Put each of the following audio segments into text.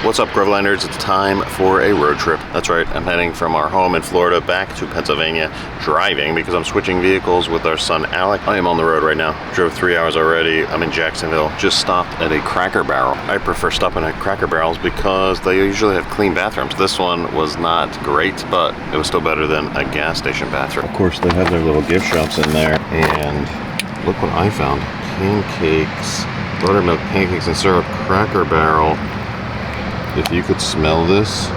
What's up, Grovelanders? It's time for a road trip. That's right, I'm heading from our home in Florida back to Pennsylvania, driving because I'm switching vehicles with our son Alec. I am on the road right now. Drove 3 hours already. I'm in Jacksonville. Just stopped at a Cracker Barrel. I prefer stopping at Cracker Barrels because they usually have clean bathrooms. This one was not great, but it was still better than a gas station bathroom. Of course, they have their little gift shops in there, and look what I found. Pancakes, buttermilk pancakes and syrup, Cracker Barrel. If you could smell this,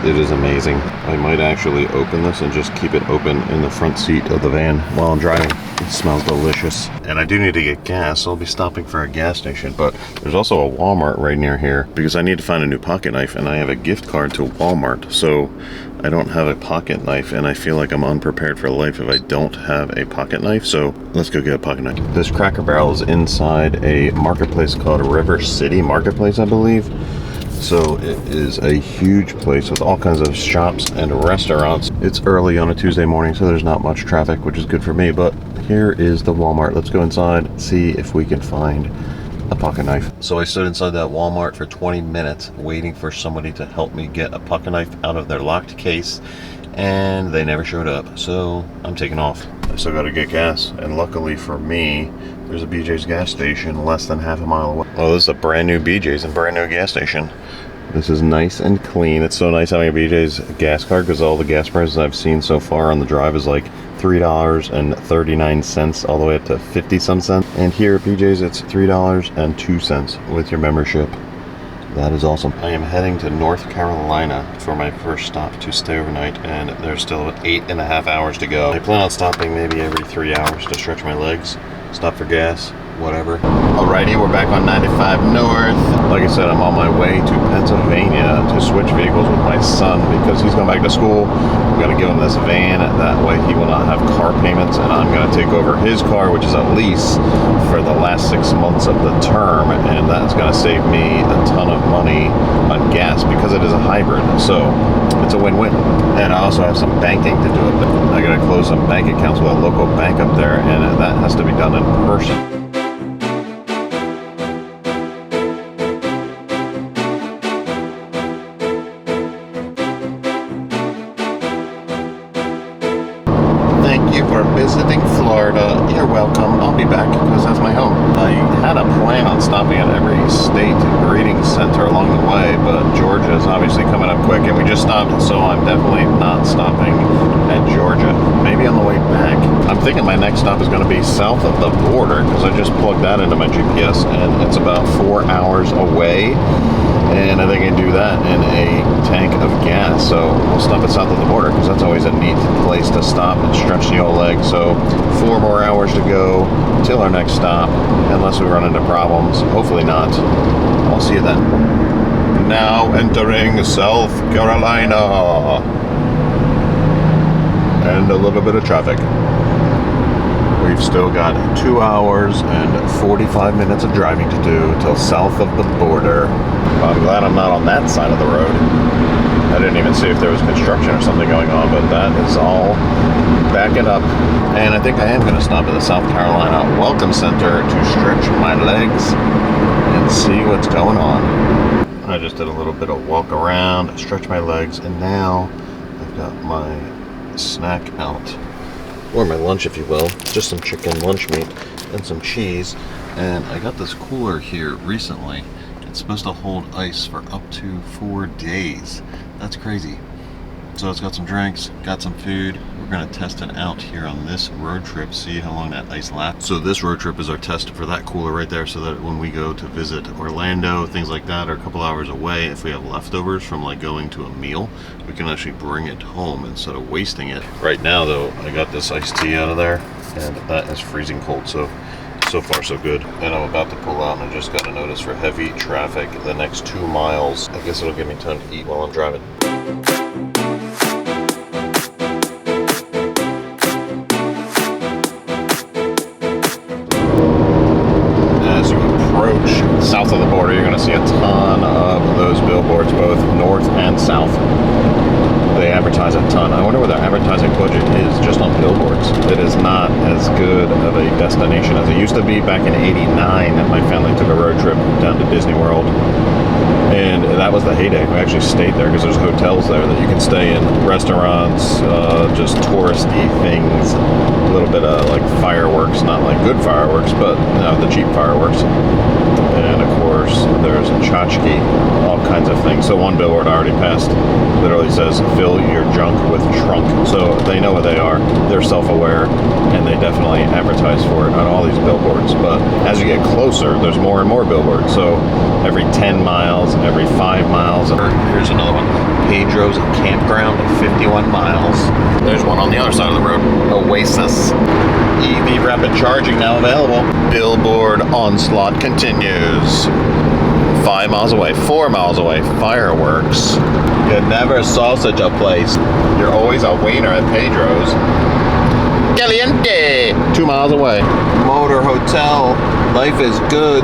it is amazing. I might actually open this and just keep it open in the front seat of the van while I'm driving. It smells delicious. And I do need to get gas, so I'll be stopping for a gas station. But there's also a Walmart right near here because I need to find a new pocket knife, and I have a gift card to Walmart. So I don't have a pocket knife, and I feel like I'm unprepared for life if I don't have a pocket knife. So let's go get a pocket knife. This Cracker Barrel is inside a marketplace called River City Marketplace, I believe. So it is a huge place with all kinds of shops and restaurants. It's early on a Tuesday morning, so there's not much traffic, which is good for me. But here is the Walmart. Let's go inside, see if we can find a pocket knife. So I stood inside that Walmart for 20 minutes waiting for somebody to help me get a pocket knife out of their locked case, and they never showed up. So I'm taking off. I still got to get gas, and luckily for me, there's a BJs gas station less than half a mile away. Oh, this is a brand new BJs and brand new gas station. This is nice and clean. It's so nice having a BJ's gas card because all the gas prices I've seen so far on the drive is like $3.39 all the way up to 50-some cents. And here at BJ's, it's $3.02 with your membership. That is awesome. I am heading to North Carolina for my first stop to stay overnight, and there's still 8.5 hours to go. I plan on stopping maybe every 3 hours to stretch my legs, stop for gas, whatever. Alrighty, we're back on 95 North. Like I said, I'm on my way to Pennsylvania to switch vehicles with my son because he's going back to school. I'm going to give him this van. That way he will not have car payments, and I'm going to take over his car, which is a lease, for the last 6 months of the term, and that's going to save me a ton of money on gas because it is a hybrid. So it's a win-win. And I also have some banking to do. I got to close some bank accounts with a local bank up there, and that has to be done in person. Visiting Florida. You're welcome. I'll be back because that's my home. I had a plan on stopping at every state breeding center along the way, but Georgia is obviously coming up quick, and we just stopped, so I'm definitely not stopping at Georgia. Maybe on the way back. I'm thinking my next stop is going to be south of the border because I just plugged that into my GPS, and it's about 4 hours away. And I think I can do that in a tank of gas. So we'll stop at south of the border because that's always a neat place to stop and stretch the old leg. So 4 more hours to go till our next stop, unless we run into problems. Hopefully not. I'll see you then. Now entering South Carolina. And a little bit of traffic. We've still got 2 hours and 45 minutes of driving to do till south of the border. I'm glad I'm not on that side of the road. I didn't even see if there was construction or something going on, but that is all backing up. And I think I am going to stop at the South Carolina Welcome Center to stretch my legs and see what's going on. I just did a little bit of walk around, stretch my legs, and now I've got my snack out. Or my lunch, if you will. Just some chicken lunch meat and some cheese. And I got this cooler here recently. It's supposed to hold ice for up to 4 days. That's crazy. So it's got some drinks, got some food. We're going to test it out here on this road trip, see how long that ice lasts. So this road trip is our test for that cooler right there, so that when we go to visit Orlando, things like that are a couple hours away, if we have leftovers from like going to a meal, we can actually bring it home instead of wasting it. Right now though, I got this iced tea out of there, and that is freezing cold, so far so good. And I'm about to pull out, and I just got a notice for heavy traffic the next 2 miles. I guess it'll give me time to eat while I'm driving. As you approach south of the border, you're going to see a ton of those billboards, both north and south. They advertise a ton. I wonder what their advertising budget is just on billboards. It is not as good of a destination as it used to be. Back in '89, my family took a road trip down to Disney World, and that was the heyday. We actually stayed there because there's hotels there that you can stay in, restaurants, just touristy things, a little bit of like fireworks, not like good fireworks, but the cheap fireworks. And of course, there's tchotchke, all kinds of things. So one billboard I already passed literally says, fill your junk with trunk. So they know what they are. They're self-aware, and they definitely advertise for it on all these billboards. But as you get closer, there's more and more billboards. So every 10 miles, every 5 miles. Here's another one. Pedro's Campground, 51 miles. There's one on the other side of the road. Oasis. EV rapid charging now available. Billboard onslaught continues. 5 miles away, 4 miles away, fireworks. You never saw such a place. You're always a wiener at Pedro's. Caliente! 2 miles away. Motor Hotel. Life is good.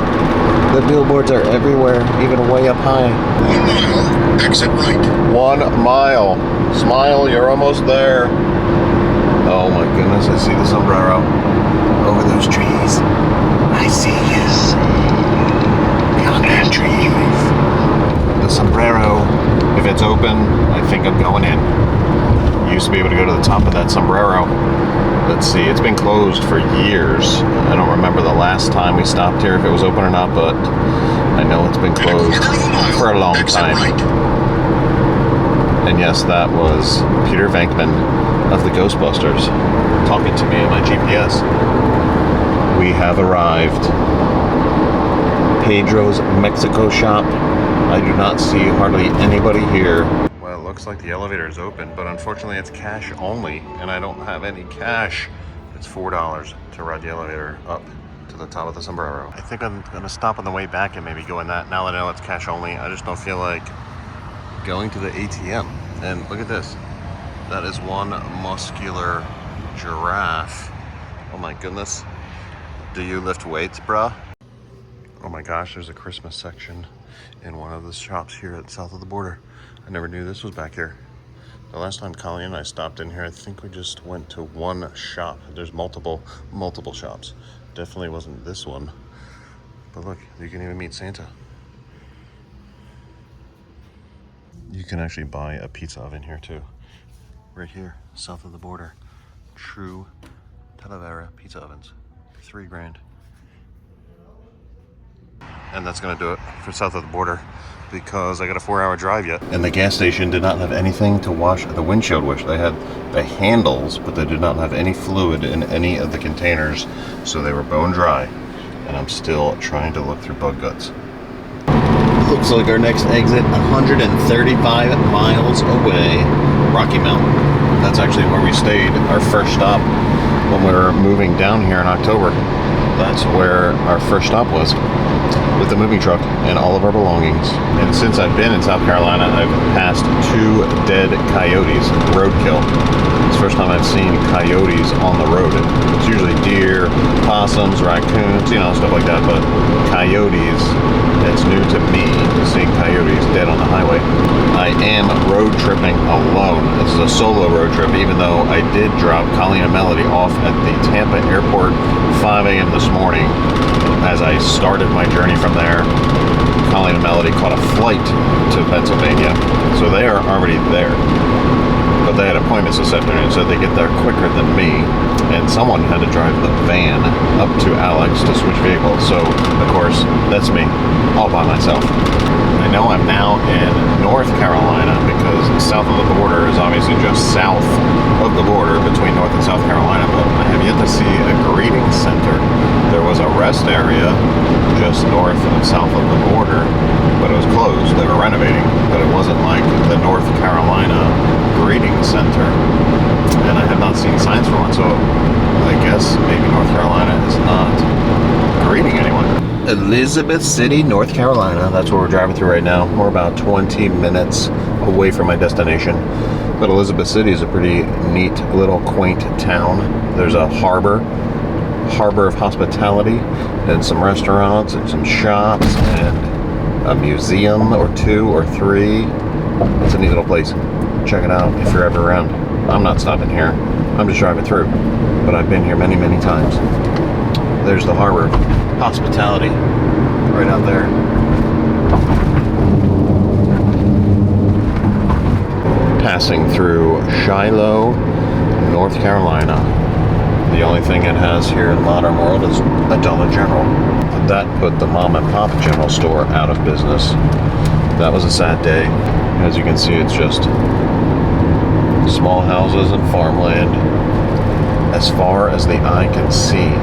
The billboards are everywhere, even way up high. 1 mile, exit right. 1 mile. Smile, you're almost there. Oh my goodness, I see the sombrero over those trees. I see you. Beyond those trees. The sombrero, if it's open, I think I'm going in. You used to be able to go to the top of that sombrero. Let's see, it's been closed for years. I don't remember the last time we stopped here, if it was open or not, but I know it's been closed for a long time. And yes, that was Peter Venkman of the Ghostbusters talking to me on my GPS. We have arrived. Pedro's Mexico shop. I do not see hardly anybody here. Well, it looks like the elevator is open, but unfortunately it's cash only, and I don't have any cash. It's $4 to ride the elevator up to the top of the sombrero. I think I'm gonna stop on the way back and maybe go in that. Now that I know it's cash only, I just don't feel like going to the ATM. And look at this. That is one muscular giraffe. Oh my goodness. Do you lift weights, bruh? Oh my gosh, there's a Christmas section in one of the shops here at south of the border. I never knew this was back here. The last time Colleen and I stopped in here, I think we just went to one shop. There's multiple shops. Definitely wasn't this one. But look, you can even meet Santa. You can actually buy a pizza oven here too. Right here, south of the border. True Delaware pizza ovens. $3 grand. And that's gonna do it for south of the border because I got a 4-hour drive yet. And the gas station did not have anything to wash the windshield with. They had the handles, but they did not have any fluid in any of the containers. So they were bone dry. And I'm still trying to look through bug guts. Looks like our next exit, 135 miles away, Rocky Mountain. That's actually where we stayed, our first stop when we were moving down here in October. That's where our first stop was, with the moving truck and all of our belongings. And since I've been in South Carolina, I've passed 2 dead coyotes, roadkill. It's the first time I've seen coyotes on the road. It's usually deer, possums, raccoons, stuff like that, but coyotes, it's new to me, seeing coyotes dead on the highway. I am road tripping alone. This is a solo road trip, even though I did drop Colleen and Melody off at the Tampa airport 5 a.m. this morning. As I started my journey from there, Colleen and Melody caught a flight to Pennsylvania, so they are already there. But they had appointments this afternoon, so they get there quicker than me. And someone had to drive the van up to Alex to switch vehicles. So, of course, that's me, all by myself. I know I'm now in North Carolina because south of the border is obviously just south of the border between North and South Carolina, but I have yet to see a greeting center. There was a rest area just north and south of the border, but it was closed. They were renovating, but it wasn't like the North Carolina greeting center. And I have not seen signs for one, so I guess maybe North Carolina is not greeting anyone. Elizabeth City, North Carolina. That's where we're driving through right now. We're about 20 minutes away from my destination. But Elizabeth City is a pretty neat little quaint town. There's a harbor of hospitality, and some restaurants and some shops and a museum or 2 or 3. It's a neat little place. Check it out if you're ever around. I'm not stopping here. I'm just driving through. But I've been here many, many times. There's the harbor hospitality right out there. passing through Shiloh, North Carolina. The only thing it has here in the modern world is a Dollar General. That put the mom and pop general store out of business. That was a sad day. As you can see, it's just small houses and farmland as far as the eye can see.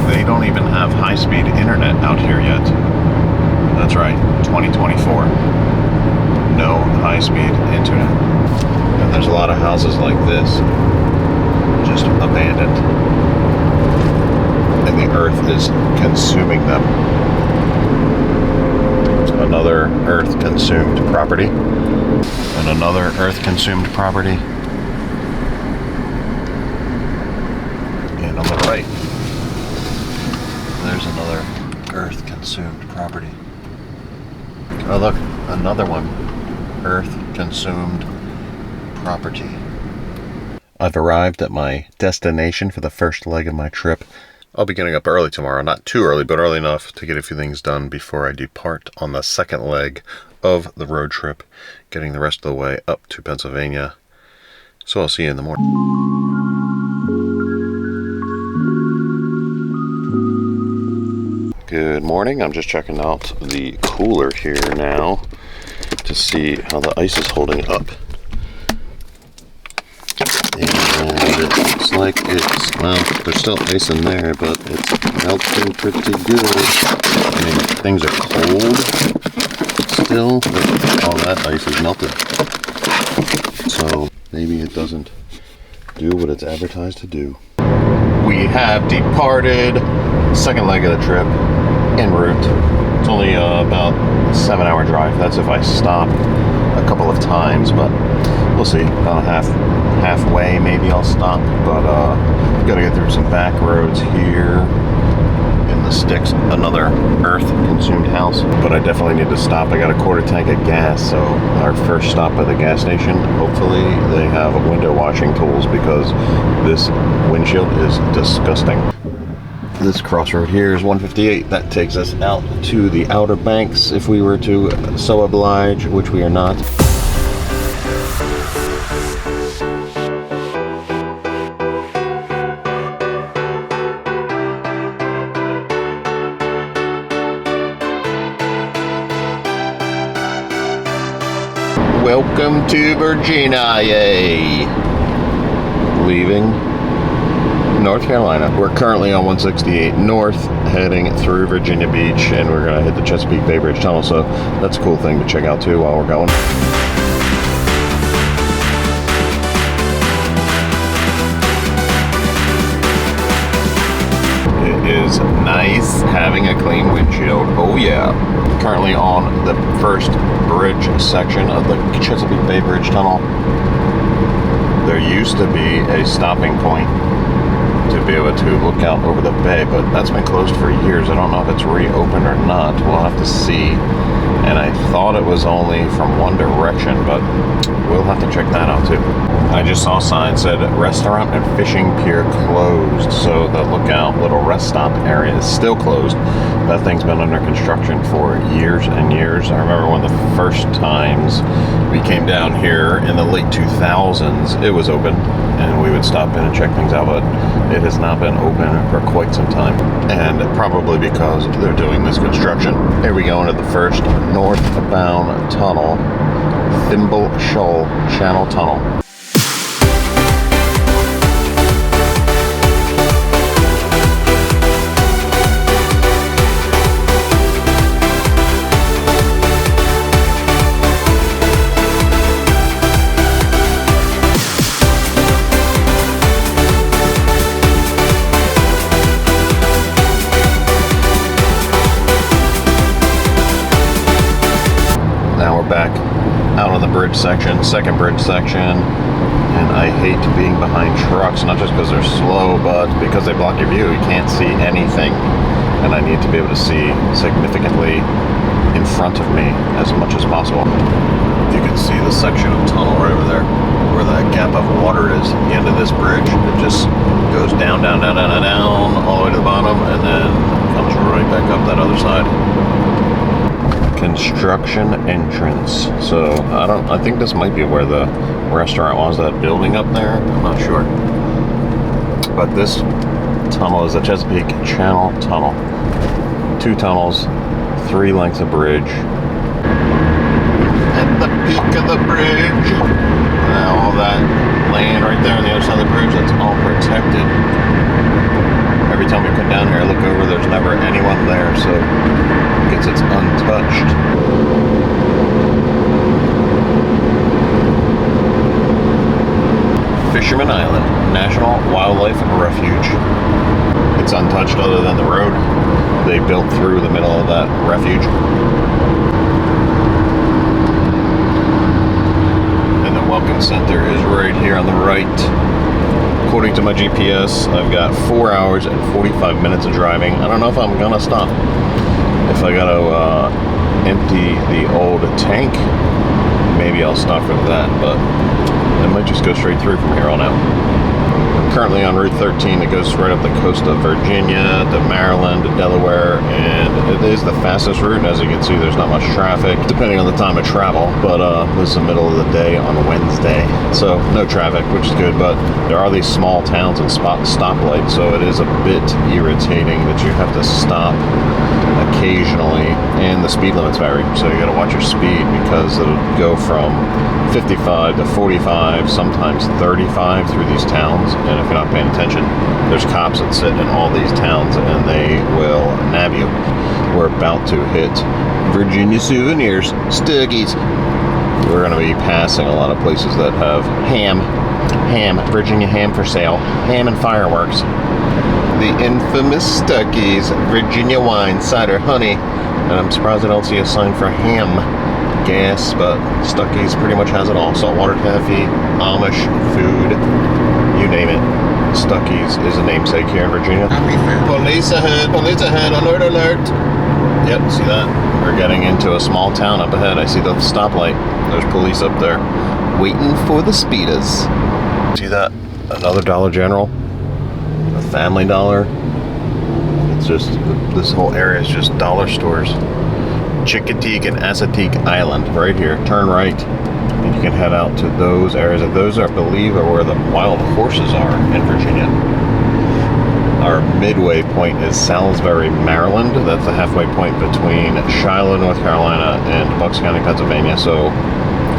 They don't even have high-speed internet out here yet. That's right, 2024. No high-speed internet. And there's a lot of houses like this, just abandoned. And the earth is consuming them. Another earth-consumed property. And another earth-consumed property. And on the right, there's another earth-consumed property. Oh look, another one. Earth-consumed property. I've arrived at my destination for the first leg of my trip. I'll be getting up early tomorrow. Not too early, but early enough to get a few things done before I depart on the second leg of the road trip, getting the rest of the way up to Pennsylvania. So I'll see you in the morning. Good morning. I'm just checking out the cooler here now to see how the ice is holding up. And it looks like it's, well, there's still ice in there, but it's melting pretty good. I mean, things are cold still, but all that ice is melted. So maybe it doesn't do what it's advertised to do. We have departed. Second leg of the trip, en route. It's only about a 7-hour drive. That's if I stop a couple of times, but we'll see. About halfway maybe I'll stop, but gotta get through some back roads here in the sticks. Another earth-consumed house, but I definitely need to stop. I got a quarter tank of gas, so our first stop at the gas station, hopefully they have window washing tools, because this windshield is disgusting. This crossroad here is 158. That takes us out to the Outer Banks if we were to so oblige, which we are not. Welcome to Virginia, yay! Leaving North Carolina. We're currently on 168 North, heading through Virginia Beach, and we're gonna hit the Chesapeake Bay Bridge Tunnel, so that's a cool thing to check out too while we're going. It is nice having a clean windshield, oh yeah. Currently on the first bridge section of the Chesapeake Bay Bridge Tunnel. There used to be a stopping point to be able to look out over the bay, but that's been closed for years. I don't know if it's reopened or not. We'll have to see. And I thought it was only from one direction, but we'll have to check that out too. I just saw a sign said restaurant and fishing pier closed, so the lookout little rest stop area is still closed. That thing's been under construction for years and years. I remember one of the first times we came down here in the late 2000s, it was open and we would stop in and check things out, but it has not been open for quite some time, and probably because they're doing this construction. Here we go into the first northbound tunnel, Thimble Shoal Channel Tunnel. Back out on the bridge section, second bridge section, and I hate being behind trucks, not just because they're slow, but because they block your view. You can't see anything, and I need to be able to see significantly in front of me as much as possible. You can see the section of tunnel right over there, where that gap of water is. this bridge. It just goes down, down, down, down, down, down, all the way to the bottom, and then comes right back up that other side. Construction entrance. So I think this might be where the restaurant was, that building up there. I'm not sure. But this tunnel is the Chesapeake Channel Tunnel. 2 tunnels, 3 lengths of bridge. At the peak of the bridge. Now all that land right there on the other side of the bridge, that's all protected. Every time we come down here, I look over, there's never anyone there, so I guess it's untouched. Fisherman Island, National Wildlife Refuge. It's untouched other than the road they built through the middle of that refuge. And the Welcome Center is right here on the right. According to my GPS, I've got 4 hours and 45 minutes of driving. I don't know if I'm gonna stop. If I gotta empty the old tank, maybe I'll stop for that, but I might just go straight through from here on out. I'm currently on Route 13 that goes right up the coast of Virginia to Maryland to Delaware, and it is the fastest route. As you can see, there's not much traffic, depending on the time of travel, but this is the middle of the day on Wednesday, so no traffic, which is good, but there are these small towns and stoplights, so it is a bit irritating that you have to stop occasionally, and the speed limits vary, so you gotta watch your speed because it'll go from 55 to 45, sometimes 35 through these towns, and if you're not paying attention, there's cops that sit in all these towns and they will nab you. We're about to hit Virginia Souvenirs, Stuckies. We're going to be passing a lot of places that have ham, Virginia ham for sale, ham and fireworks. The infamous Stuckies, Virginia wine, cider, honey, and I'm surprised I don't see a sign for ham. Gas, but Stuckies pretty much has it all. Saltwater taffy, Amish food, you name it. Stuckies is a namesake here in Virginia. Police ahead, alert, alert. Yep, see that? We're getting into a small town up ahead. I see the stoplight. There's police up there waiting for the speeders. See that? Another Dollar General, a Family Dollar. It's just, this whole area is just dollar stores. Chesapeake and Chesapeake Island, right here. Turn right, and you can head out to those areas. Those, I believe, are where the wild horses are in Virginia. Our midway point is Salisbury, Maryland. That's the halfway point between Shiloh, North Carolina, and Bucks County, Pennsylvania. So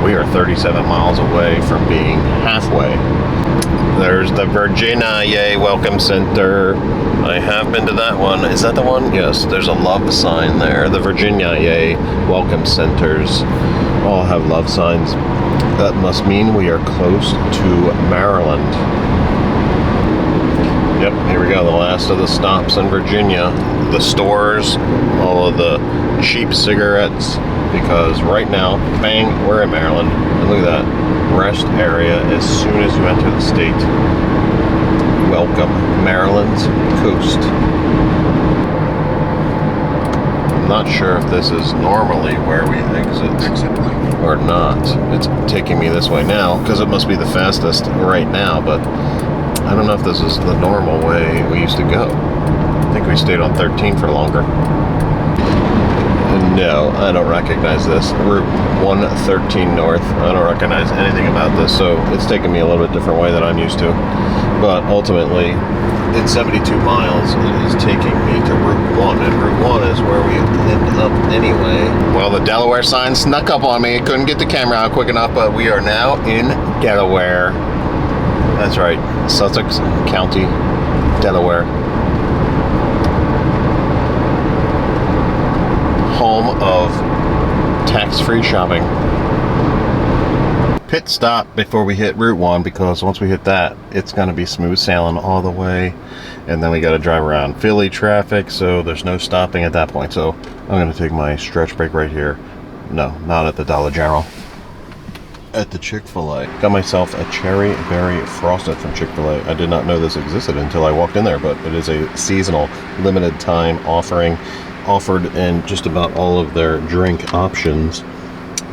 we are 37 miles away from being halfway. There's the Virginia Welcome Center. I have been to that one. Is that the one? Yes, there's a love sign there. The Virginia Welcome Centers all have love signs. That must mean we are close to Maryland. Yep, here we go. The last of the stops in Virginia. The stores, all of the cheap cigarettes, because right now, bang, we're in Maryland. And look at that. Rest area as soon as you enter the state. Welcome, Maryland's coast. I'm not sure if this is normally where we exit or not. It's taking me this way now because it must be the fastest right now, but I don't know if this is the normal way we used to go. I think we stayed on 13 for longer. No, I don't recognize this. Route 113 North. I don't recognize anything about this, so it's taking me a little bit different way than I'm used to. But ultimately, in 72 miles, it is taking me to Route 1, and Route 1 is where we end up anyway. Well, the Delaware sign snuck up on me. Couldn't get the camera out quick enough, but we are now in Delaware. That's right, Sussex County, Delaware. Home of tax-free shopping. Pit stop before we hit Route 1, because once we hit that, it's going to be smooth sailing all the way, and then we got to drive around Philly traffic, so there's no stopping at that point. So I'm going to take my stretch break right here. No, not at the Dollar General. At the Chick-fil-A. Got myself a cherry berry frosted from Chick-fil-A. I did not know this existed until I walked in there, but it is a seasonal, limited time offering, offered in just about all of their drink options.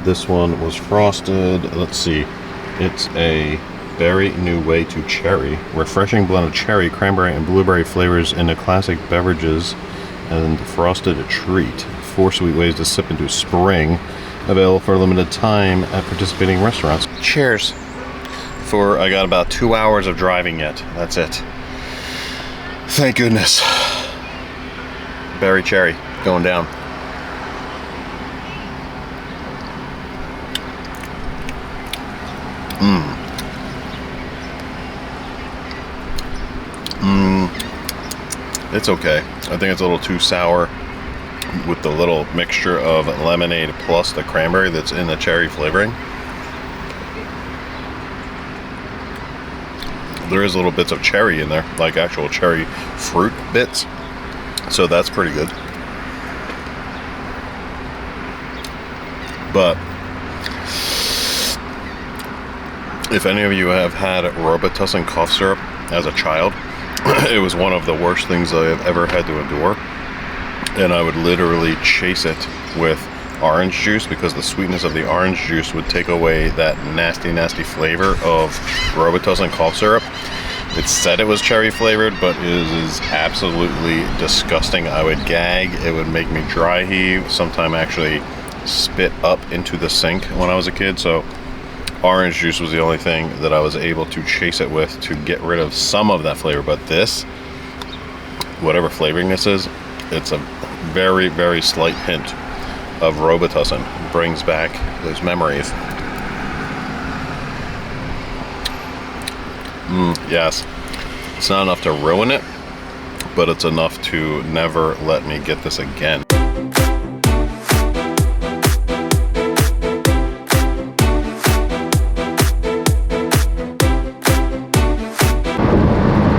This one was frosted. Let's see. It's a berry new way to cherry. Refreshing blend of cherry, cranberry, and blueberry flavors into classic beverages and frosted treat. 4 sweet ways to sip into spring. Available for a limited time at participating restaurants. Cheers. I got about 2 hours of driving yet. That's it. Thank goodness. Berry cherry going down. It's okay. I think it's a little too sour with the little mixture of lemonade plus the cranberry that's in the cherry flavoring. There is little bits of cherry in there, like actual cherry fruit bits. So that's pretty good. But if any of you have had Robitussin cough syrup as a child, it was one of the worst things I have ever had to endure. And I would literally chase it with orange juice because the sweetness of the orange juice would take away that nasty, nasty flavor of Robitussin cough syrup. It said it was cherry flavored, but it is absolutely disgusting. I would gag. It would make me dry heave. Sometimes actually spit up into the sink when I was a kid. So orange juice was the only thing that I was able to chase it with to get rid of some of that flavor. But this, whatever flavoring this is, it's a very, very slight hint of Robitussin. Brings back those memories. Yes, it's not enough to ruin it, but it's enough to never let me get this again.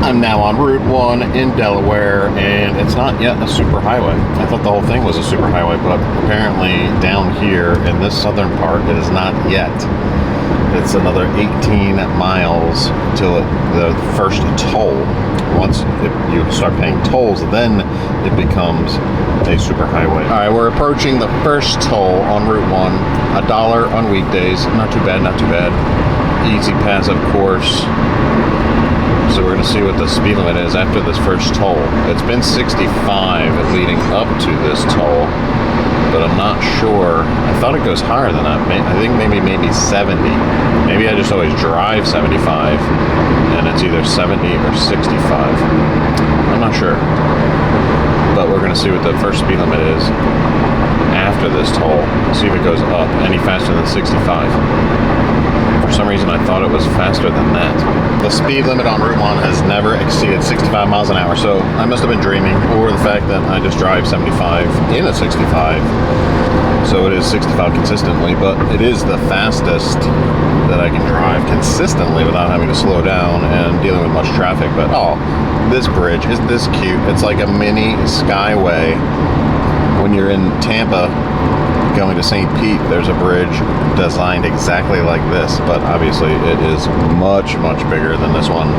I'm now on Route 1 in Delaware, and it's not yet a super highway. I thought the whole thing was a super highway, but apparently down here in this southern part, it is not yet. It's another 18 miles till the first toll. Once you start paying tolls, then it becomes a super highway. All right, we're approaching the first toll on Route 1. $1 on weekdays. Not too bad, not too bad. Easy pass, of course. So we're going to see what the speed limit is after this first toll. It's been 65 leading up to this toll, but I'm not sure. I thought it goes higher than that. I think maybe 70. Maybe I just always drive 75, and it's either 70 or 65. I'm not sure. But we're going to see what the first speed limit is after this toll. See if it goes up any faster than 65. For some reason, I thought it was faster than that. The speed limit on Route 1 has never exceeded 65 miles an hour, so I must have been dreaming, or the fact that I just drive 75 in a 65. So it is 65 consistently, but it is the fastest that I can drive consistently without having to slow down and dealing with much traffic. But oh, this bridge is this cute. It's like a mini skyway. When you're in Tampa going to St. Pete, there's a bridge designed exactly like this, but obviously it is much, much bigger than this one,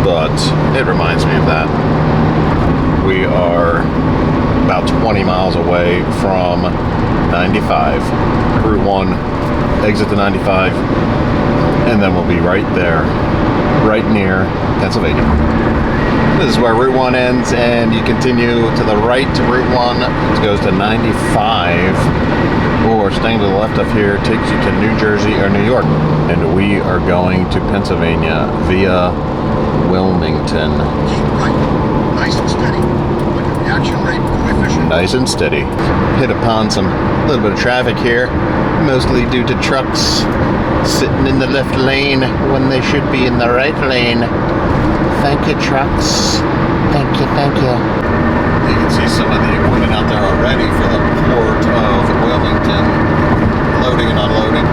but it reminds me of that. We are about 20 miles away from 95, Route 1, exit to 95, and then we'll be right there, right near Pennsylvania. This is where Route 1 ends, and you continue to the right to Route 1. It goes to 95, or staying to the left up here takes you to New Jersey or New York. And we are going to Pennsylvania via Wilmington. Keep right. Nice and steady. With the reaction rate coefficient. Nice and steady. Hit upon some little bit of traffic here, mostly due to trucks sitting in the left lane when they should be in the right lane. Thank you, trucks. Thank you, thank you. You can see some of the equipment out there already for the port of Wilmington. Loading and unloading.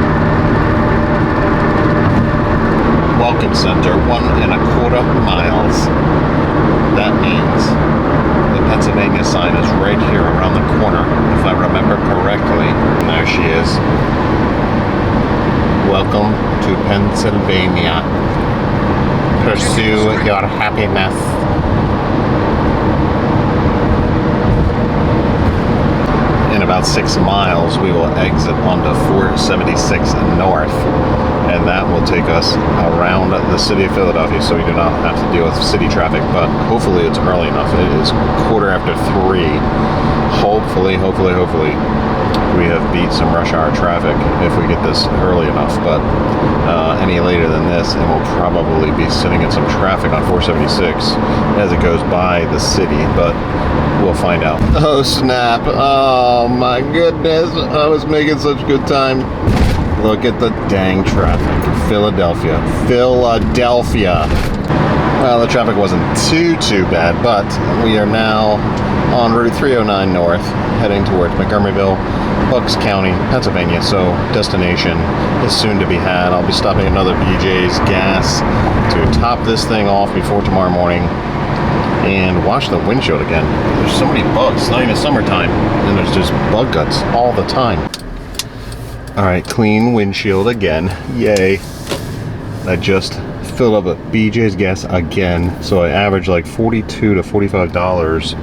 Welcome Center, 1.25 miles. That means the Pennsylvania sign is right here around the corner, if I remember correctly. There she is. Welcome to Pennsylvania. Pursue your happiness. In about 6 miles, we will exit onto 476 North, and that will will take us around the city of Philadelphia, so we do not have to deal with city traffic, but hopefully it's early enough. It is 3:15. Hopefully we have beat some rush hour traffic if we get this early enough, but any later than this, and we'll probably be sitting in some traffic on 476 as it goes by the city, but we'll find out. Oh snap, oh my goodness, I was making such good time. Look at the dang traffic. Philadelphia. Well, the traffic wasn't too bad, but we are now on Route 309 North, heading towards Montgomeryville, Bucks County, Pennsylvania, so destination is soon to be had. I'll be stopping at another BJs Gas to top this thing off before tomorrow morning and wash the windshield again. There's so many bugs. It's not even summertime, and there's just bug guts all the time. Alright, clean windshield again. Yay. I just filled up at BJ's Gas again, so I averaged like $42 to $45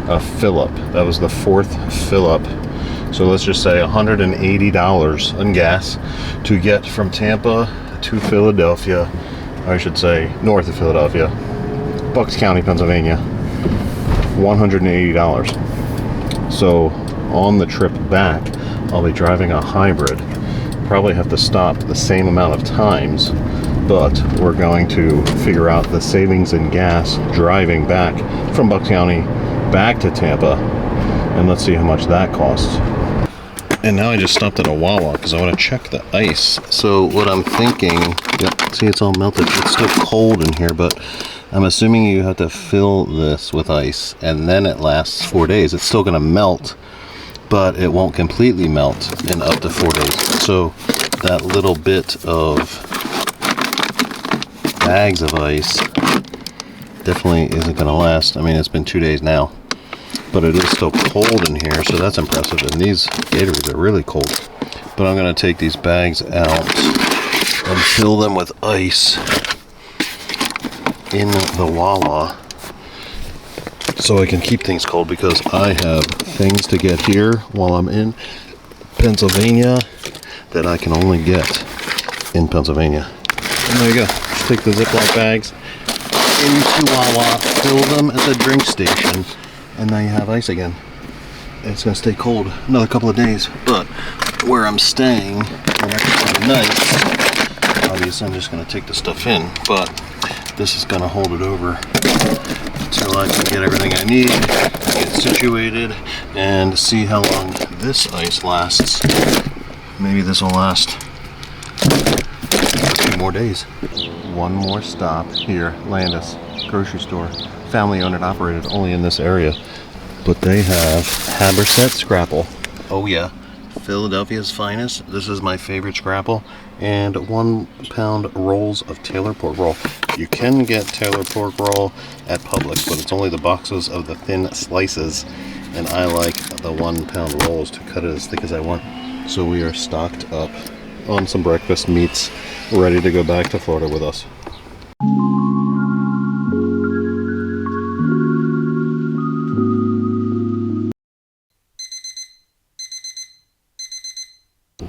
a fill up. That was the fourth fill up. So let's just say $180 in gas to get from Tampa to Philadelphia. I should say north of Philadelphia, Bucks County, Pennsylvania. $180. So on the trip back, I'll be driving a hybrid. Probably have to stop the same amount of times, but we're going to figure out the savings in gas driving back from Bucks County back to Tampa, and let's see how much that costs. And now I just stopped at a Wawa because I want to check the ice. So what I'm thinking, yep, see, it's all melted. It's still cold in here, but I'm assuming you have to fill this with ice and then it lasts 4 days. It's still going to melt, but it won't completely melt in up to 4 days. So that little bit of bags of ice definitely isn't going to last. I mean, it's been 2 days now, but it is still cold in here, so that's impressive. And these Gatorades are really cold. But I'm going to take these bags out and fill them with ice in the Wawa so I can keep things cold, because I have things to get here while I'm in Pennsylvania that I can only get in Pennsylvania. And there you go. Just take the Ziploc bags into Wawa, fill them at the drink station, and now you have ice again. It's going to stay cold another couple of days, but where I'm staying, nice. Obviously, I'm just going to take the stuff in, but this is going to hold it over until I can get everything I need, get situated, and see how long this ice lasts. Maybe this will last a few more days. One more stop here, Landis grocery store. Family owned and operated, only in this area. But they have Haberset Scrapple. Oh yeah, Philadelphia's finest. This is my favorite Scrapple. And 1 pound rolls of Taylor pork roll. You can get Taylor pork roll at Publix, but it's only the boxes of the thin slices. And I like the 1 pound rolls to cut it as thick as I want. So we are stocked up on some breakfast meats, ready to go back to Florida with us.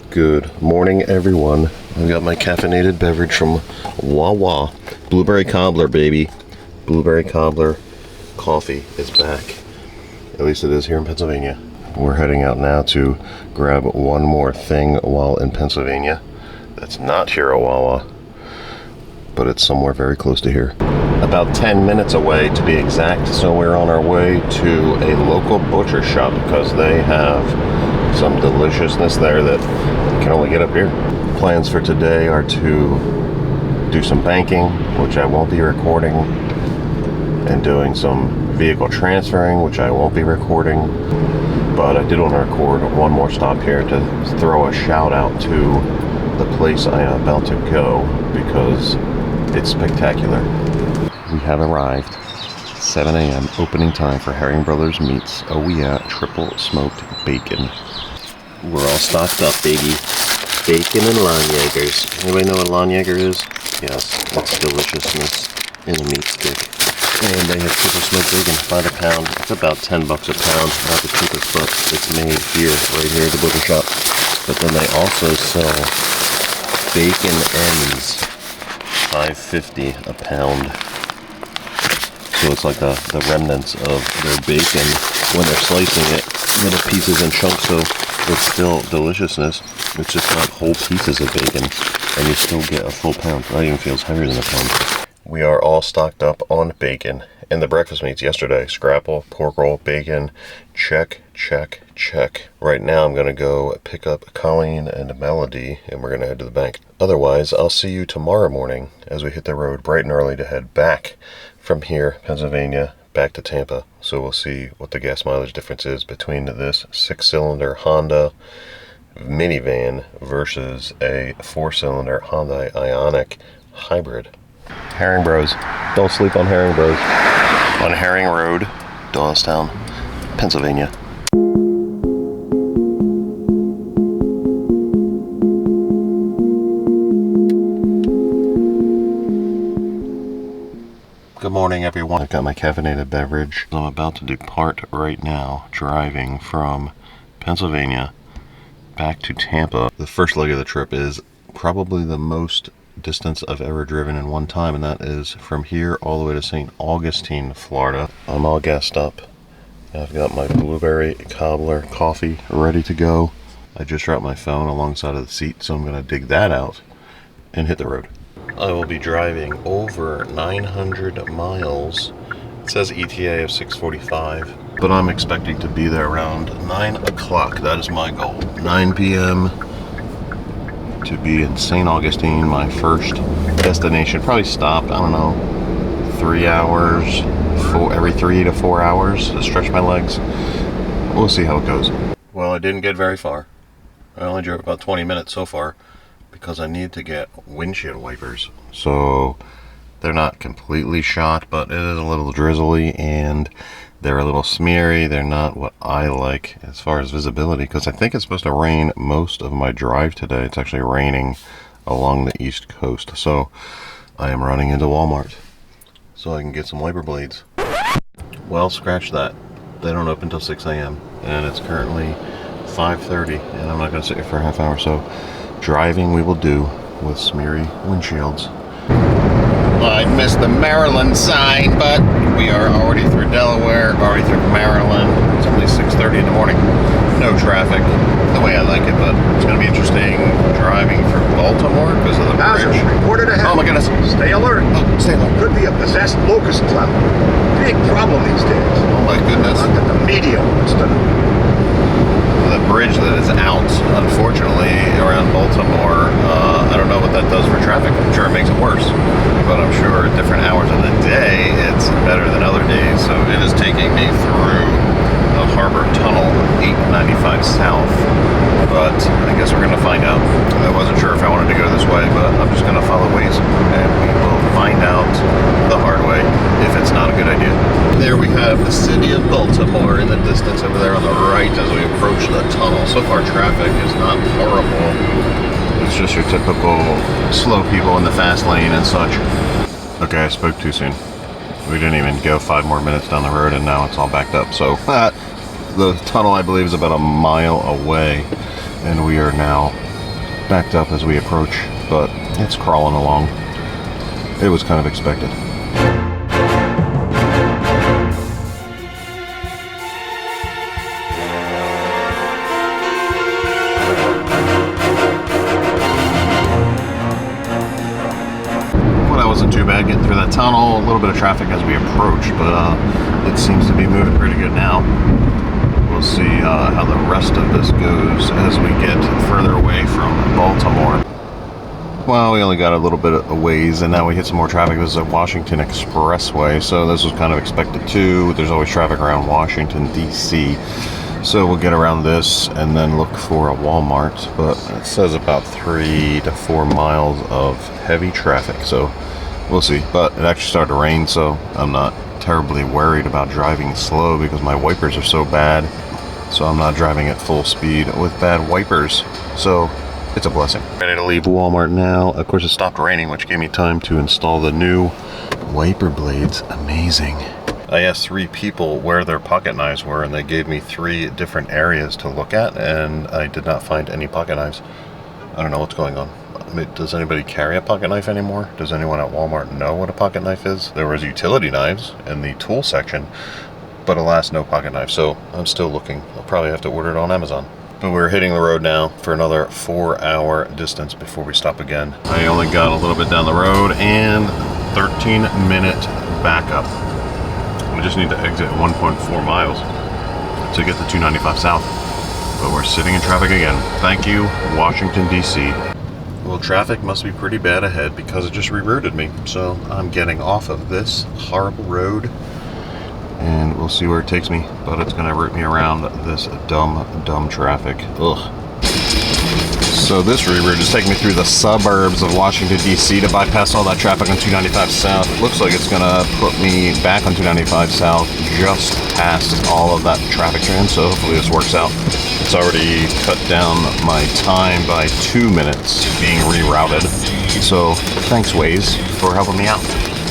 Good morning, everyone. I've got my caffeinated beverage from Wawa. Blueberry cobbler, baby. Blueberry cobbler coffee is back. At least it is here in Pennsylvania. We're heading out now to grab one more thing while in Pennsylvania. That's not here at Wawa, but it's somewhere very close to here. About 10 minutes away to be exact, so we're on our way to a local butcher shop because they have some deliciousness there that you can only get up here. Plans for today are to do some banking, which I won't be recording, and doing some vehicle transferring, which I won't be recording. But I did want to record one more stop here to throw a shout out to the place I am about to go because it's spectacular. We have arrived. 7 a.m. opening time for Haring Brothers Meats. Oh yeah, triple smoked bacon. We're all stocked up, baby. Bacon and Lanyagers. Anybody know what Lanyagers is? Yes, it's deliciousness in a meat stick. And they have triple smoked bacon by the pound. It's about $10 a pound. Not the cheapest, but it's made here, right here at the butcher shop. But then they also sell bacon ends, $5.50 a pound. So it's like the remnants of their bacon when they're slicing it, little pieces and chunks, so it's still deliciousness. It's just not whole pieces of bacon, and you still get a full pound. That even feels heavier than a pound. We are all stocked up on bacon, and the breakfast meats yesterday: scrapple, pork roll, bacon. Check, check, check. Right now I'm gonna go pick up Colleen and Melody, and we're gonna head to the bank. Otherwise, I'll see you tomorrow morning as we hit the road bright and early to head back from here, Pennsylvania, back to Tampa. So we'll see what the gas mileage difference is between this 6-cylinder Honda minivan versus a 4-cylinder Honda Ioniq hybrid. Haring Bros. Don't sleep on Haring Bros. On Haring Road, Doylestown, Pennsylvania. Good morning, everyone. I've got my caffeinated beverage. I'm about to depart right now, driving from Pennsylvania back to Tampa. The first leg of the trip is probably the most distance I've ever driven in one time, and that is from here all the way to St. Augustine, Florida. I'm all gassed up. I've got my blueberry cobbler coffee ready to go. I just dropped my phone alongside of the seat, so I'm going to dig that out and hit the road. I will be driving over 900 miles. It says ETA of 6:45, but I'm expecting to be there around 9 o'clock. That is my goal. 9 p.m. to be in St. Augustine, my first destination. Probably stop, I don't know, 3 hours, every 3 to 4 hours to stretch my legs. We'll see how it goes. Well, I didn't get very far. I only drove about 20 minutes so far because I need to get windshield wipers. So they're not completely shot, but it is a little drizzly and they're a little smeary. They're not what I like as far as visibility, because I think it's supposed to rain most of my drive today. It's actually raining along the East Coast. So I am running into Walmart so I can get some wiper blades. Well, scratch that. They don't open until 6 a.m. and it's currently 5:30, and I'm not going to sit here for a half hour. So driving we will do with smeary windshields. I missed the Maryland sign, but we are already through Delaware, already through Maryland. It's only 6:30 in the morning. No traffic, the way I like it, but it's going to be interesting driving through Baltimore because of the bridge. Reported ahead. Oh my goodness. Stay alert. Oh, stay alert. Could be a possessed locust cloud. Big problem these days. Oh my goodness. Look at the media wants to know. The bridge that is out, unfortunately, around Baltimore. I don't know what that does for traffic. I'm sure it makes it worse, but I'm sure at different hours of the day it's better than other days. So it is taking me through the Harbor Tunnel, 895 South, but I guess we're going to find out. I wasn't sure if I wanted to go this way, but I'm just going to follow Waze, and we will find out the hard way if it's not a good idea. There we have the city of Baltimore in the distance over there on the right as we approach the tunnel. So far traffic is not horrible. It's just your typical slow people in the fast lane and such. Okay, I spoke too soon. We didn't even go 5 more minutes down the road and now it's all backed up. So the tunnel, I believe, is about a mile away, and we are now backed up as we approach, but it's crawling along. It was kind of expected. Wasn't too bad getting through that tunnel. A little bit of traffic as we approach, but it seems to be moving pretty good now. We'll see how the rest of this goes as we get further away from Baltimore. Well, we only got a little bit of ways, and now we hit some more traffic. This is a Washington Expressway, so this was kind of expected too. There's always traffic around Washington, D.C., so we'll get around this and then look for a Walmart, but it says about 3 to 4 miles of heavy traffic, so we'll see. But it actually started to rain, so I'm not terribly worried about driving slow because my wipers are so bad. So I'm not driving at full speed with bad wipers. So it's a blessing. Ready to leave Walmart now. Of course, it stopped raining, which gave me time to install the new wiper blades. Amazing. I asked 3 people where their pocket knives were, and they gave me 3 different areas to look at, and I did not find any pocket knives. I don't know what's going on. Does anybody carry a pocket knife anymore? Does anyone at Walmart know what a pocket knife is? There was utility knives in the tool section, but alas, no pocket knife. So I'm still looking. I'll probably have to order it on Amazon. But we're hitting the road now for another 4-hour distance before we stop again. I only got a little bit down the road and 13-minute backup. We just need to exit 1.4 miles to get to 295 South. But we're sitting in traffic again. Thank you, Washington, D.C. Well, traffic must be pretty bad ahead because it just rerouted me. So I'm getting off of this horrible road and we'll see where it takes me. But it's gonna route me around this dumb traffic. Ugh. So this reroute is taking me through the suburbs of Washington, D.C. to bypass all that traffic on 295 South. It looks like it's gonna put me back on 295 South just past all of that traffic jam, so hopefully this works out. It's already cut down my time by 2 minutes being rerouted. So thanks Waze for helping me out.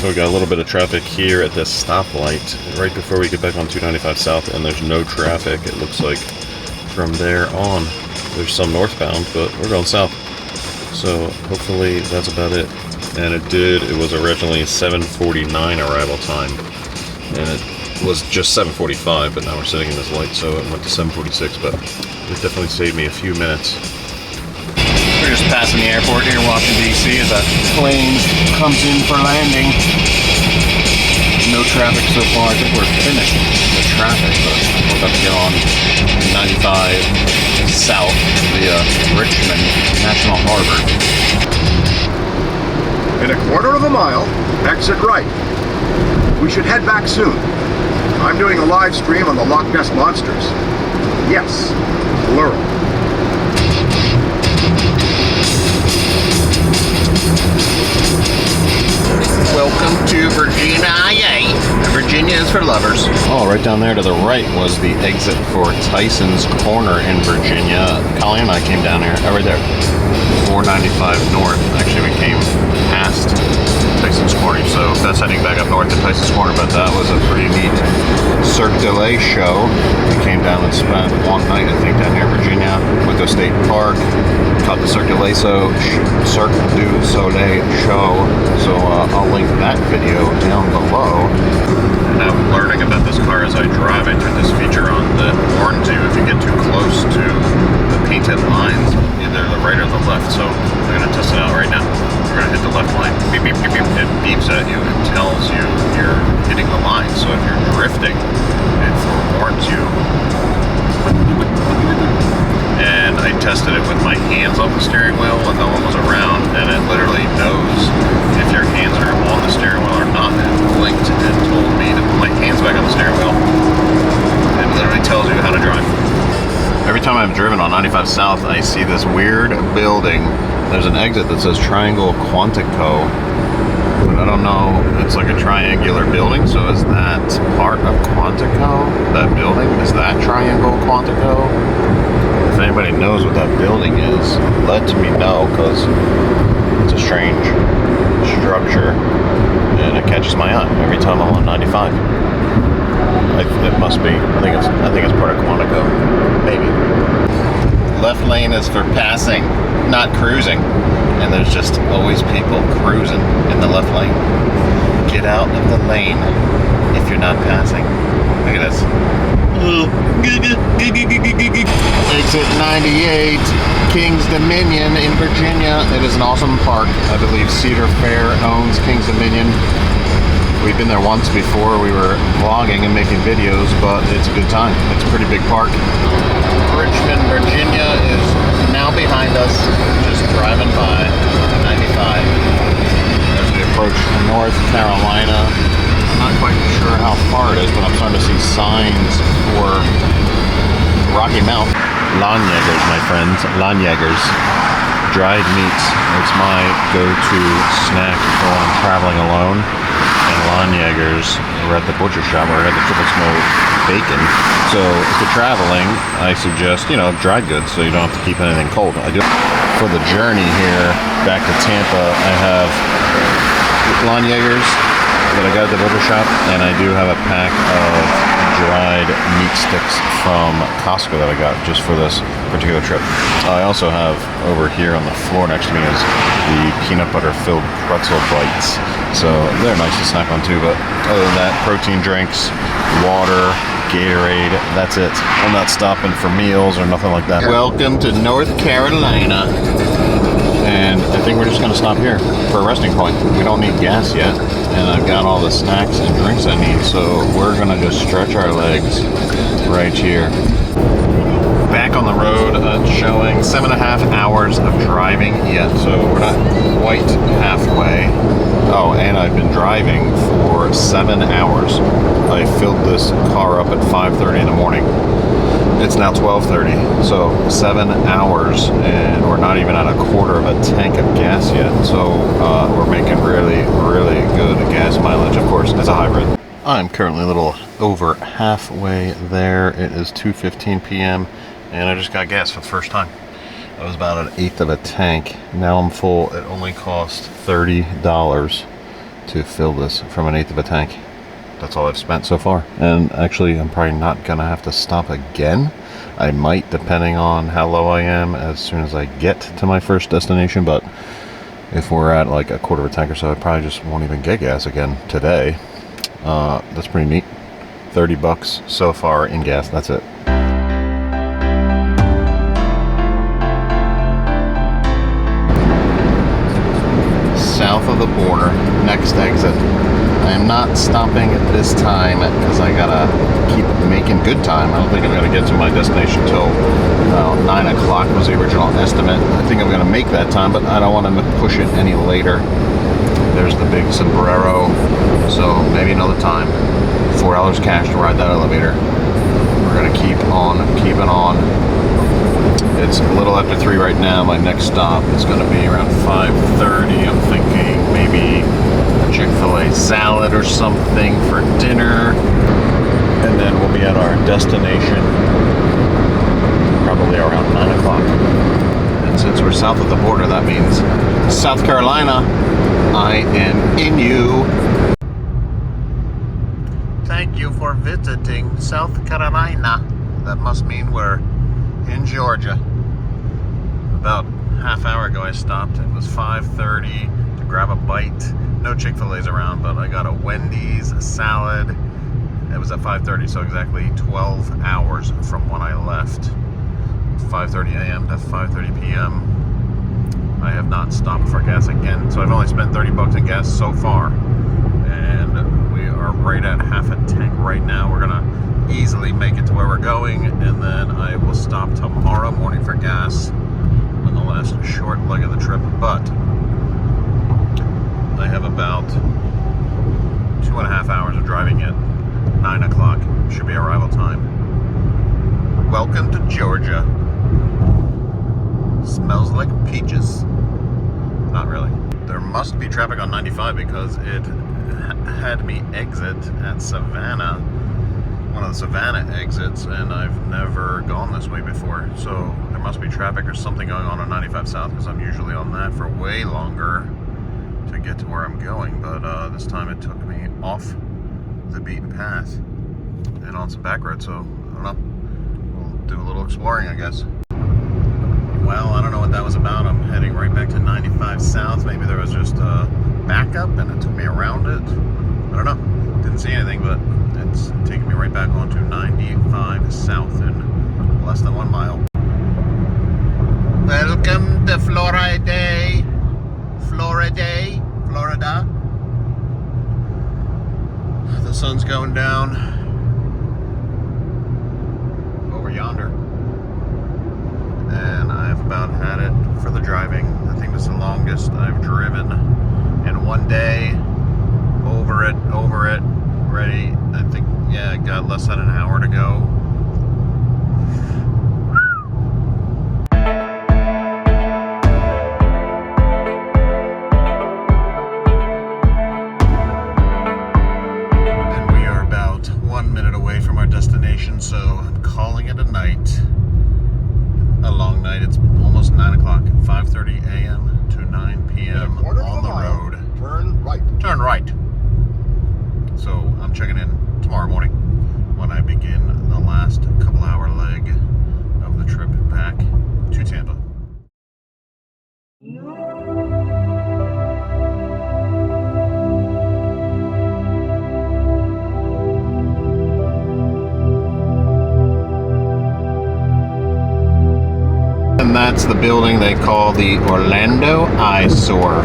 So we got a little bit of traffic here at this stoplight right before we get back on 295 South, and there's no traffic. It looks like from there on. There's some northbound, but we're going south. So hopefully that's about it. And it did. It was originally 7:49 arrival time, and it was just 7:45. But now we're sitting in this light, so it went to 7:46. But it definitely saved me a few minutes. We're just passing the airport here in Washington, D.C. as a plane comes in for landing. No traffic so far. I think we're finished the traffic, but we're about to get on 95 South via Richmond National Harbor. In a quarter of a mile, exit right. We should head back soon. I'm doing a live stream on the Loch Ness Monsters. Yes, plural. Welcome to Virginia. Yay! Virginia is for lovers. Oh, right down there to the right was the exit for Tyson's Corner in Virginia. Colleen and I came down here. Right there. 495 north. Actually, we came past Tyson's Corner, so that's heading back up north to Tyson's Corner, but that was a pretty neat Cirque Du Soleil show. We came down and spent one night, I think, down here in Virginia. Went to a state park, caught the Cirque du Soleil show, so I'll link that video down below. And I'm learning about this car as I drive. I turned this feature on that warns you if you get too close to the painted lines, either the right or the left, so we're going to test it out right now. We're going to hit the left line. Beep, beep, beep, beep. It beeps at you and tells you you're hitting the line, so if you're drifting, it forewarns you. And I tested it with my hands on the steering wheel when no one was around, and it literally knows if your hands are on the steering wheel or not. It blinked and told me to put my hands back on the steering wheel. It literally tells you how to drive. Every time I've driven on 95 South, I see this weird building. There's an exit that says Triangle Quantico, but I don't know, it's like a triangular building, so is that part of Quantico? That building? Is that Triangle Quantico? If anybody knows what that building is, let me know, because it's a strange structure and it catches my eye every time I'm on 95. It must be. I think it's part of Quantico. Maybe. Left lane is for passing, not cruising. And there's just always people cruising in the left lane. Get out of the lane if you're not passing. Look at this. Exit 98, King's Dominion in Virginia. It is an awesome park. I believe Cedar Fair owns King's Dominion. We've been there once before. We were vlogging and making videos, but it's a good time. It's a pretty big park. Richmond, Virginia is now behind us, just driving by 95. There's the approach to North Carolina. I'm not quite sure how far it is, but I'm starting to see signs for Rocky Mountain. Lawnjägers, my friends, Lawnjägers. Dried meats. It's my go-to snack when I'm traveling alone. And Lawnjägers, we're at the butcher shop, we're at the triple smoked bacon. So if you're traveling, I suggest, dried goods so you don't have to keep anything cold. For the journey here back to Tampa, I have Lawnjägers that I got at the butcher shop, and I do have a pack of dried meat sticks from Costco that I got just for this particular trip. I also have over here on the floor next to me is the peanut butter filled pretzel bites. So they're nice to snack on too, but other than that, protein drinks, water, Gatorade, that's it. I'm not stopping for meals or nothing like that. Welcome to North Carolina. And I think we're just going to stop here for a resting point. We don't need gas yet, and I've got all the snacks and drinks I need, so we're going to just stretch our legs right here. Back on the road, showing 7.5 hours of driving yet, so we're not quite halfway. Oh, and I've been driving for 7 hours. I filled this car up at 5:30 in the morning. It's now 12:30, so 7 hours, and we're not even at a quarter of a tank of gas yet. So we're making really, really good gas mileage. Of course, it's a hybrid. I'm currently a little over halfway there. It is 2:15 p.m. and I just got gas for the first time. That was about 1/8 of a tank. Now I'm full. It only cost $30 to fill this from 1/8 of a tank. That's all I've spent so far. And actually, I'm probably not gonna have to stop again. I might, depending on how low I am as soon as I get to my first destination. But if we're at like a quarter of a tank or so, I probably just won't even get gas again today. That's pretty neat. $30 so far in gas. That's it. South of the border, next exit. I am not stopping this time because I gotta keep making good time. I don't think I'm gonna get to my destination till 9 o'clock was the original estimate. I think I'm gonna make that time, but I don't want to push it any later. There's the big sombrero, so maybe another time. $4 cash to ride that elevator. We're gonna keep on keeping on. It's a little after 3 right now. My next stop is going to be around 5:30. I'm thinking maybe a Chick-fil-A salad or something for dinner. And then we'll be at our destination probably around 9 o'clock. And since we're south of the border, that means South Carolina. I am in you. Thank you for visiting South Carolina. That must mean we're in Georgia. About half hour ago I stopped. It was 5:30 to grab a bite. No Chick-fil-A's around, but I got a Wendy's, a salad. It was at 5:30, so exactly 12 hours from when I left. 5:30 a.m. to 5:30 p.m. I have not stopped for gas again, so I've only spent $30 in gas so far. And we are right at half a tank right now. We're gonna easily make it to where we're going, and then I will stop tomorrow morning for gas on the last short leg of the trip. But I have about 2.5 hours of driving yet. 9 o'clock should be arrival time. Welcome to Georgia. Smells like peaches. Not really. There must be traffic on 95 because it had me exit at Savannah, one of the Savannah exits, and I've never gone this way before, so there must be traffic or something going on 95 South, because I'm usually on that for way longer to get to where I'm going. But this time it took me off the beaten path and on some back roads, so I don't know, we'll do a little exploring, I guess. Well, I don't know what that was about. I'm heading right back to 95 South. Maybe there was just a backup and it took me around it. I don't know. Didn't see anything, but it's taking me right back onto 95 South in less than 1 mile. Welcome to Florida. Florida. The sun's going down over yonder. And I've about had it for the driving. I think this is the longest I've driven in one day. Over it, ready. I think, yeah, I got less than an hour to go. And we are about 1 minute away from our destination, so I'm calling it a night. A long night. It's almost 9 o'clock, 5:30 a.m. to 9 p.m. on the road. Turn right. Turn right. So I'm checking in tomorrow morning when I begin the last couple hour leg of the trip back that's the building they call the Orlando Eyesore.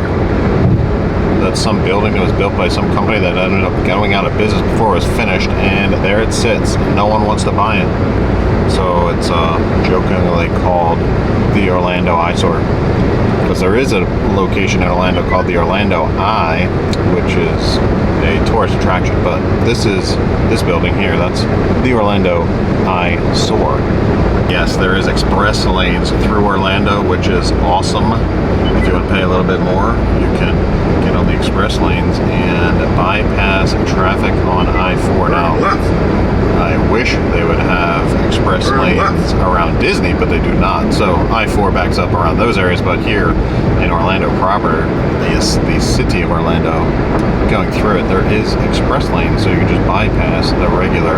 That's some building that was built by some company that ended up going out of business before it was finished, and there it sits. No one wants to buy it. So it's jokingly called the Orlando Eyesore. Because there is a location in Orlando called the Orlando Eye, which is a tourist attraction. But this building here, that's the Orlando Eyesore. Yes, there is express lanes through Orlando, which is awesome. If you want to pay a little bit more, you can get on the express lanes and bypass traffic on I-4 now. I wish they would have express lanes around Disney, but they do not. So I-4 backs up around those areas, but here in Orlando proper, the city of Orlando, going through it, there is express lanes, so you can just bypass the regular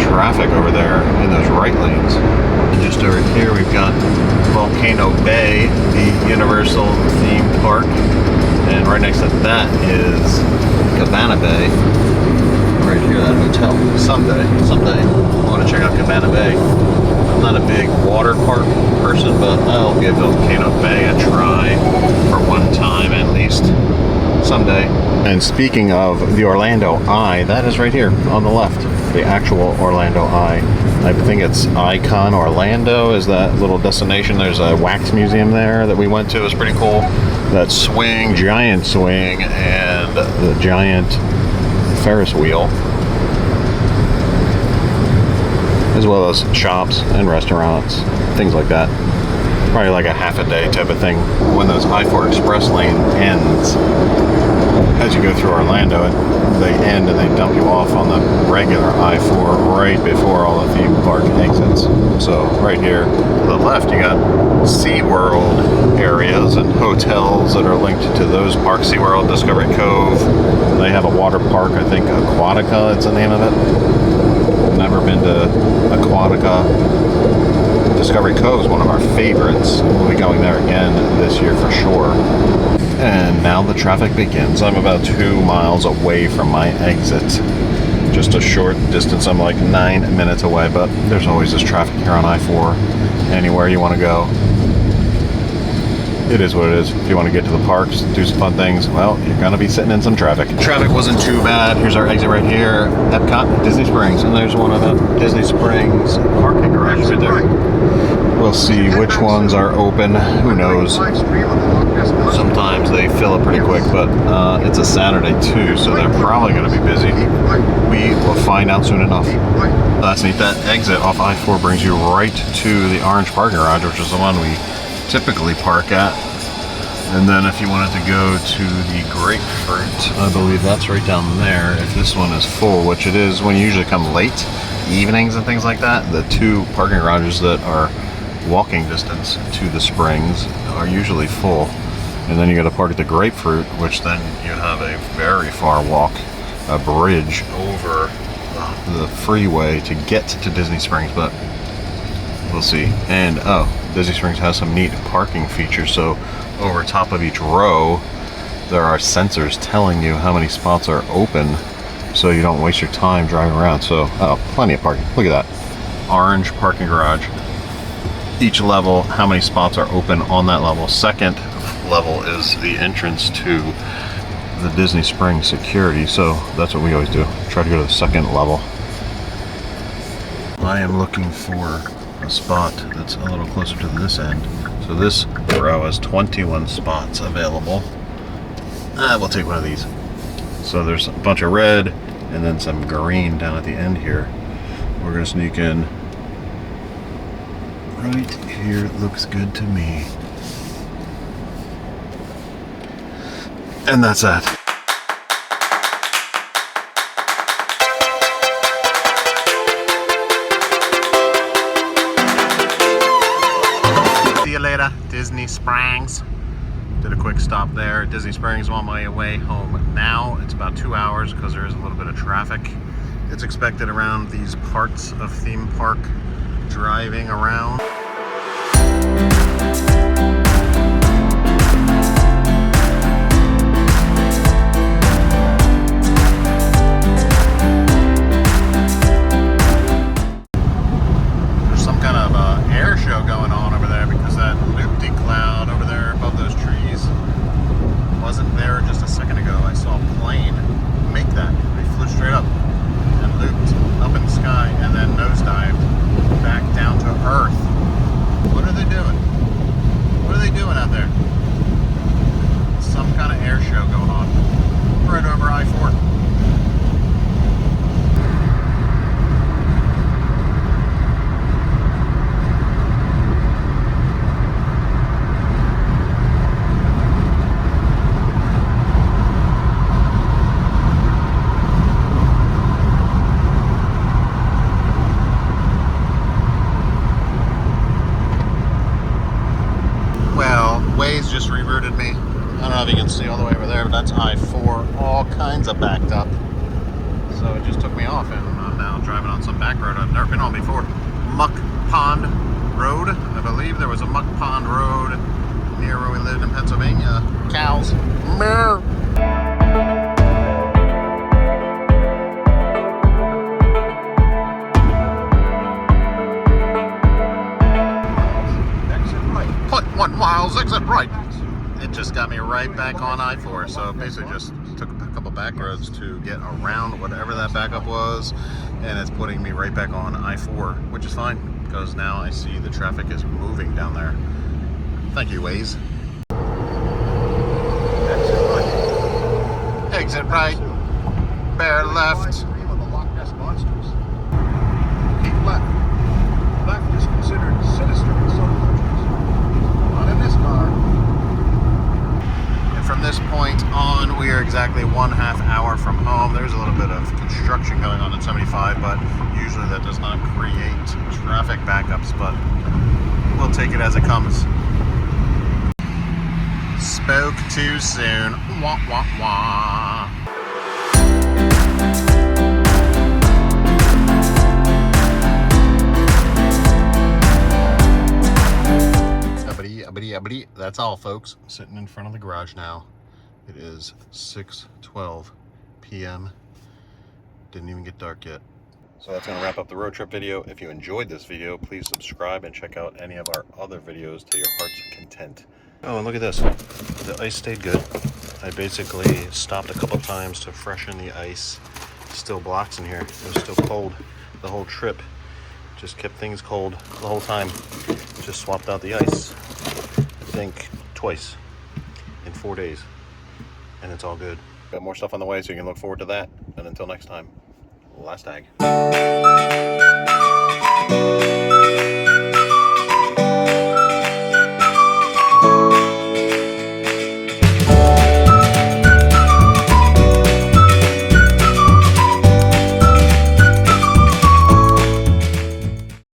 traffic over there in those right lanes. And just over here we've got Volcano Bay, the Universal theme park, and right next to that is Cabana Bay. Right here, that hotel. Someday I want to check out Cabana Bay. I'm not a big water park person, but I'll give Volcano Bay a try for one time at least. Someday. And speaking of the Orlando Eye, that is right here on the left. The actual Orlando Eye. I think it's Icon Orlando is that little destination. There's a wax museum there that we went to. It was pretty cool. That swing, giant swing, and the giant Ferris wheel, as well as shops and restaurants, things like that. Probably like a half a day type of thing. When those I-4 express lane ends, as you go through Orlando, they end and they dump you off on the regular I-4 right before all the theme park exits. So right here to the left, you got SeaWorld areas and hotels that are linked to those parks. SeaWorld, Discovery Cove. They have a water park, I think Aquatica is the name of it. Never been to Aquatica. Discovery Cove is one of our favorites. We'll be going there again this year for sure. And now the traffic begins. I'm about 2 miles away from my exit. Just a short distance. I'm like 9 minutes away, but there's always this traffic here on I-4. Anywhere you want to go, it is what it is. If you want to get to the parks, do some fun things, well, you're going to be sitting in some traffic. Traffic wasn't too bad. Here's our exit right here. Epcot, Disney Springs. And there's one of the Disney Springs parking garages right there. We'll see which ones are open. Who knows? Sometimes they fill up pretty quick, but it's a Saturday too, so they're probably going to be busy. We will find out soon enough. That's neat. That exit off I-4 brings you right to the orange parking garage, which is the one we typically park at. And then if you wanted to go to the Grapefruit, I believe that's right down there. If this one is full, which it is when you usually come late, evenings and things like that, the 2 parking garages that are walking distance to the springs are usually full. And then you got to park at the Grapefruit, which then you have a very far walk, a bridge over the freeway to get to Disney Springs, but we'll see. And Disney Springs has some neat parking features. So over top of each row, there are sensors telling you how many spots are open, so you don't waste your time driving around. So plenty of parking. Look at that orange parking garage. Each level, how many spots are open on that level. Second level is the entrance to the Disney Springs security, so that's what we always do, try to go to the second level. I am looking for a spot that's a little closer to this end. So this row has 21 spots available. We'll take one of these. So there's a bunch of red and then some green down at the end here. We're gonna sneak in right here. It looks good to me. And that's that. See you later, Disney Springs. Did a quick stop there at Disney Springs. I'm on my way home now. It's about 2 hours because there is a little bit of traffic. It's expected around these parts of theme park driving around. There's some kind of air show going on over there because that air show going on right over I-4. Waze just rerouted me. I don't know if you can see all the way over there, but that's I-4, all kinds of backed up. So it just took me off, and I'm now driving on some back road I've never been on before. Muck Pond Road. I believe there was a Muck Pond Road near where we lived in Pennsylvania. Cows. Meow. Miles, exit right. It just got me right back on I-4, so basically just took a couple back roads to get around whatever that backup was, and it's putting me right back on I-4, which is fine, because now I see the traffic is moving down there. Thank you, Waze. Exit right. Bear left. Keep left. Left is considered sinister in some countries. Not in this car. And from this point on, we are exactly 1/2 hour from home. There's a little bit of construction going on in 75, but usually that does not create traffic backups, but we'll take it as it comes. Spoke too soon. Wah, wah, wah. That's all, folks. I'm sitting in front of the garage now. It is 6:12 p.m. Didn't even get dark yet. So that's going to wrap up the road trip video. If you enjoyed this video, please subscribe and check out any of our other videos to your heart's content. Oh, and look at this. The ice stayed good. I basically stopped a couple times to freshen the ice. Still blocks in here. It was still cold the whole trip. Just kept things cold the whole time. Just swapped out the ice, I think twice in 4 days, and it's all good. Got more stuff on the way, so you can look forward to that. And until next time, last tag.